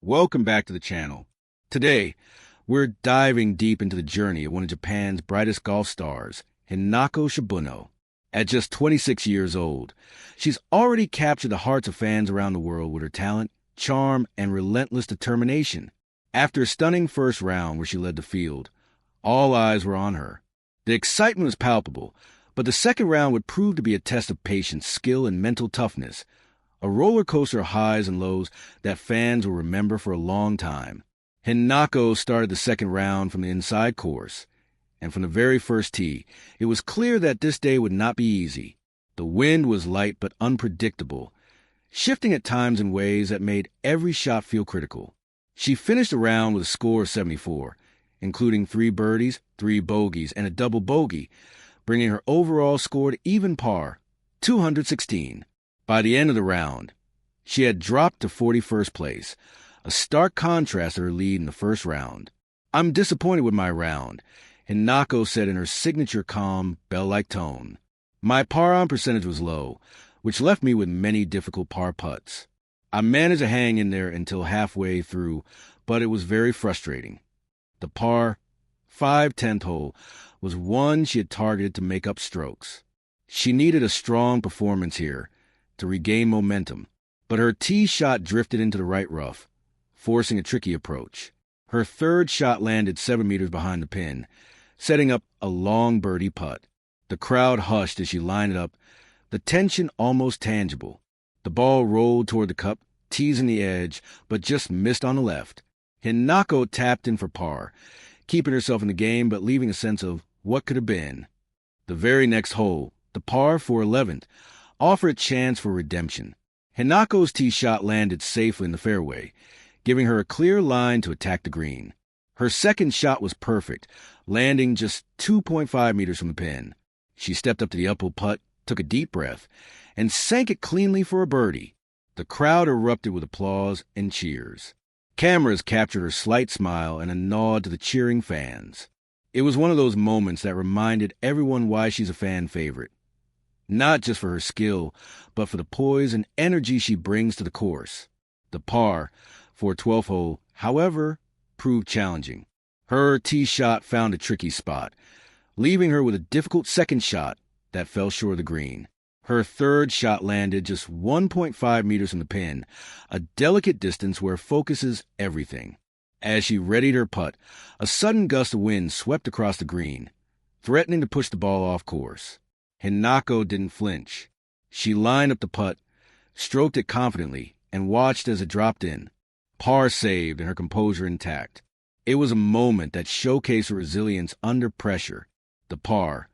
Welcome back to the channel. Today, we're diving deep into the journey of one of Japan's brightest golf stars, Hinako Shibuno. At just 26 years old, she's already captured the hearts of fans around the world with her talent, charm, and relentless determination. After a stunning first round where she led the field, all eyes were on her. The excitement was palpable, but the second round would prove to be a test of patience, skill, and mental toughness. A roller coaster of highs and lows that fans will remember for a long time. Hinako started the second round from the inside course, and from the very first tee, it was clear that this day would not be easy. The wind was light but unpredictable, shifting at times in ways that made every shot feel critical. She finished the round with a score of 74, including 3 birdies, 3 bogeys, and a double bogey, bringing her overall score to even par, 216. By the end of the round, she had dropped to 41st place, a stark contrast to her lead in the first round. "I'm disappointed with my round," Hinako said in her signature calm, bell-like tone. "My par-on percentage was low, which left me with many difficult par putts. I managed to hang in there until halfway through, but it was very frustrating." The par 5/10 hole was one she had targeted to make up strokes. She needed a strong performance here to regain momentum, but her tee shot drifted into the right rough, forcing a tricky approach. Her third shot landed 7 meters behind the pin, setting up a long birdie putt. The crowd hushed as she lined it up, the tension almost tangible. The ball rolled toward the cup, teasing the edge, but just missed on the left. Hinako tapped in for par, keeping herself in the game but leaving a sense of what could have been. The very next hole, the par 411th, offered a chance for redemption. Hinako's tee shot landed safely in the fairway, giving her a clear line to attack the green. Her second shot was perfect, landing just 2.5 meters from the pin. She stepped up to the uphill putt, took a deep breath, and sank it cleanly for a birdie. The crowd erupted with applause and cheers. Cameras captured her slight smile and a nod to the cheering fans. It was one of those moments that reminded everyone why she's a fan favorite. Not just for her skill, but for the poise and energy she brings to the course. The par, for a 12th hole, however, proved challenging. Her tee shot found a tricky spot, leaving her with a difficult second shot that fell short of the green. Her third shot landed just 1.5 meters from the pin, a delicate distance where focus is everything. As she readied her putt, a sudden gust of wind swept across the green, threatening to push the ball off course. Hinako didn't flinch. She lined up the putt, stroked it confidently, and watched as it dropped in. Par saved and her composure intact. It was a moment that showcased her resilience under pressure. The par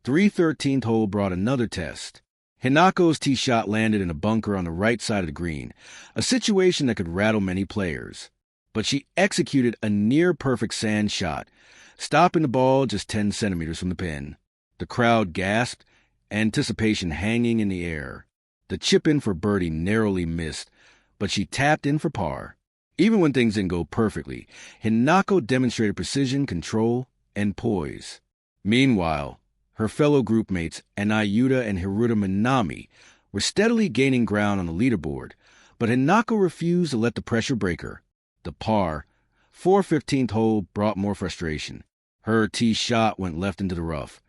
3/13th hole brought another test. Hinako's tee shot landed in a bunker on the right side of the green, a situation that could rattle many players. But she executed a near-perfect sand shot, stopping the ball just 10 centimeters from the pin. The crowd gasped, anticipation hanging in the air. The chip-in for birdie narrowly missed, but she tapped in for par. Even when things didn't go perfectly, Hinako demonstrated precision, control, and poise. Meanwhile, her fellow groupmates, Anayuta and Hiruta Minami, were steadily gaining ground on the leaderboard, but Hinako refused to let the pressure break her. The par 4/15th hole brought more frustration. Her tee shot went left into the rough.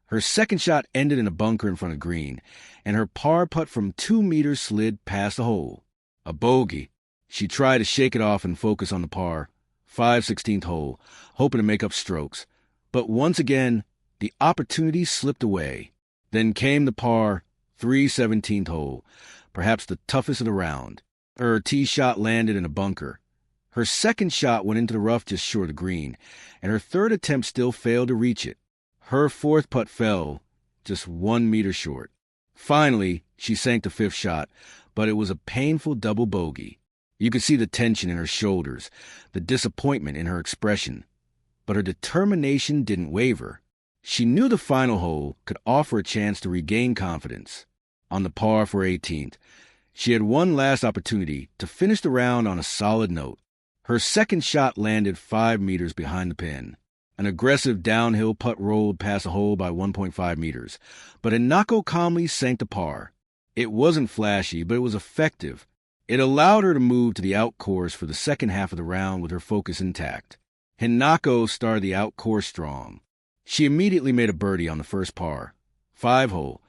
Her second shot ended in a bunker in front of green, and her par putt from 2 meters slid past the hole. A bogey. She tried to shake it off and focus on the par 5/16th hole, hoping to make up strokes. But once again, the opportunity slipped away. Then came the par 3/17th hole, perhaps the toughest of the round. Her tee shot landed in a bunker. Her second shot went into the rough just short of the green, and her third attempt still failed to reach it. Her fourth putt fell just 1 meter short. Finally, she sank the fifth shot, but it was a painful double bogey. You could see the tension in her shoulders, the disappointment in her expression. But her determination didn't waver. She knew the final hole could offer a chance to regain confidence. On the par for 18th, she had one last opportunity to finish the round on a solid note. Her second shot landed 5 meters behind the pin. An aggressive downhill putt rolled past the hole by 1.5 meters, but Hinako calmly sank the par. It wasn't flashy, but it was effective, It allowed her to move to the out course for the second half of the round with her focus intact. Hinako started the out course strong. She immediately made a birdie on the first par, 5-hole,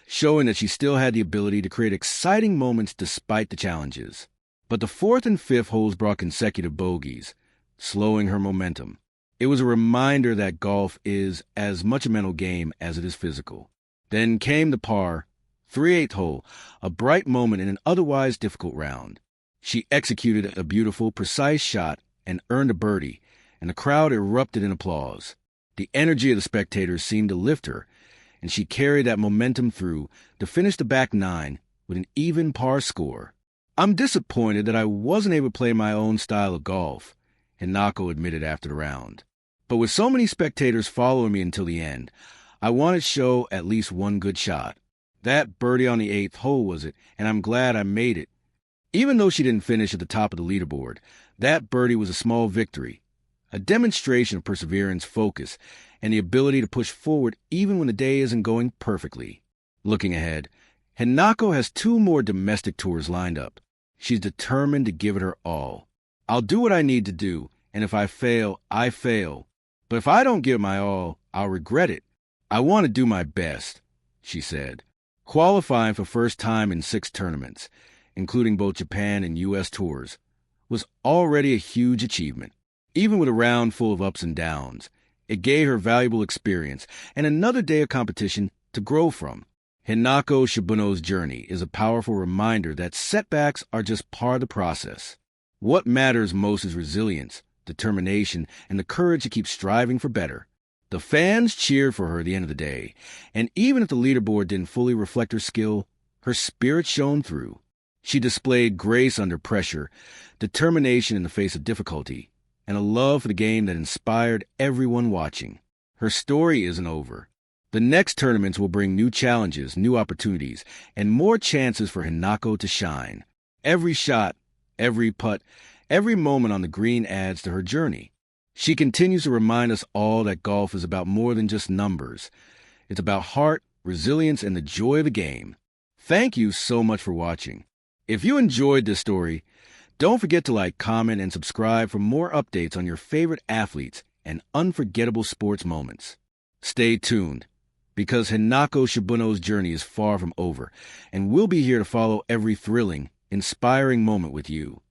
showing that she still had the ability to create exciting moments despite the challenges. But the fourth and fifth holes brought consecutive bogeys, slowing her momentum. It was a reminder that golf is as much a mental game as it is physical. Then came the par, 3/8 hole, a bright moment in an otherwise difficult round. She executed a beautiful, precise shot and earned a birdie, and the crowd erupted in applause. The energy of the spectators seemed to lift her, and she carried that momentum through to finish the back nine with an even par score. "I'm disappointed that I wasn't able to play my own style of golf," Hinako admitted after the round. "But with so many spectators following me until the end, I wanted to show at least one good shot. That birdie on the 8th hole was it, and I'm glad I made it." Even though she didn't finish at the top of the leaderboard, that birdie was a small victory, a demonstration of perseverance, focus, and the ability to push forward even when the day isn't going perfectly. Looking ahead, Hinako has 2 more domestic tours lined up. She's determined to give it her all. "I'll do what I need to do, and if I fail, I fail. But if I don't give it my all, I'll regret it. I want to do my best," she said. Qualifying for first time in 6 tournaments, including both Japan and U.S. tours, was already a huge achievement. Even with a round full of ups and downs, it gave her valuable experience and another day of competition to grow from. Hinako Shibuno's journey is a powerful reminder that setbacks are just part of the process. What matters most is resilience, determination, and the courage to keep striving for better. The fans cheered for her at the end of the day, and even if the leaderboard didn't fully reflect her skill, her spirit shone through. She displayed grace under pressure, determination in the face of difficulty, and a love for the game that inspired everyone watching. Her story isn't over. The next tournaments will bring new challenges, new opportunities, and more chances for Hinako to shine. Every shot, every putt, every moment on the green adds to her journey. She continues to remind us all that golf is about more than just numbers. It's about heart, resilience, and the joy of the game. Thank you so much for watching. If you enjoyed this story, don't forget to like, comment, and subscribe for more updates on your favorite athletes and unforgettable sports moments. Stay tuned, because Hinako Shibuno's journey is far from over, and we'll be here to follow every thrilling, inspiring moment with you.